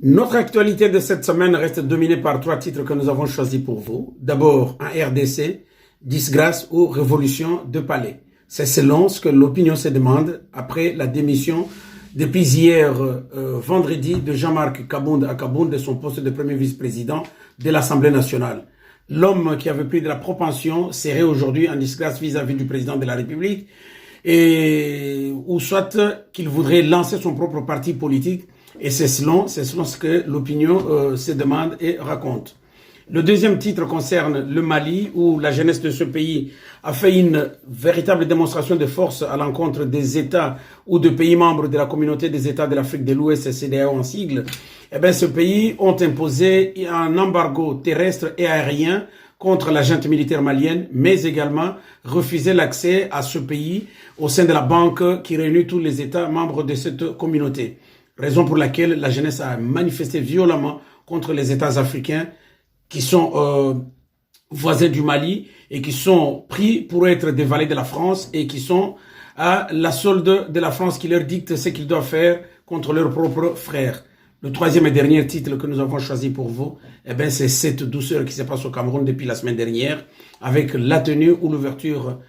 Notre actualité de cette semaine reste dominée par trois titres que nous avons choisis pour vous. D'abord, en RDC, disgrâce ou révolution de palais. C'est selon ce que l'opinion se demande après la démission depuis hier vendredi de Jean-Marc Kabound Akabound de son poste de premier vice-président de l'Assemblée nationale. L'homme qui avait pris de la propension serait aujourd'hui en disgrâce vis-à-vis du président de la République ou soit qu'il voudrait lancer son propre parti politique. Et c'est selon ce que l'opinion se demande et raconte. Le deuxième titre concerne le Mali, où la jeunesse de ce pays a fait une véritable démonstration de force à l'encontre des États ou de pays membres de la communauté des États de l'Afrique de l'Ouest, CEDEAO en sigle. Eh bien, ce pays ont imposé un embargo terrestre et aérien contre la junte militaire malienne, mais également refusé l'accès à ce pays au sein de la banque qui réunit tous les États membres de cette communauté. Raison pour laquelle la jeunesse a manifesté violemment contre les États africains qui sont voisins du Mali et qui sont pris pour être des valets de la France et qui sont à la solde de la France qui leur dicte ce qu'ils doivent faire contre leurs propres frères. Le troisième et dernier titre que nous avons choisi pour vous, eh ben, c'est cette douceur qui se passe au Cameroun depuis la semaine dernière avec la tenue ou l'ouverture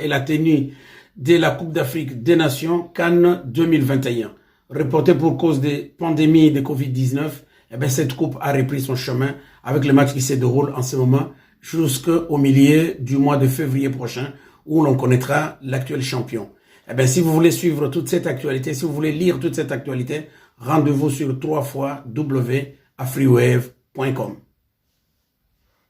et la tenue de la Coupe d'Afrique des Nations Cannes 2021. Reporté pour cause des pandémies de Covid-19, eh bien, cette coupe a repris son chemin avec le match qui se déroule en ce moment jusqu'au milieu du mois de février prochain où l'on connaîtra l'actuel champion. Eh bien, si vous voulez suivre toute cette actualité, si vous voulez lire toute cette actualité, rendez-vous sur www.afriwave.com.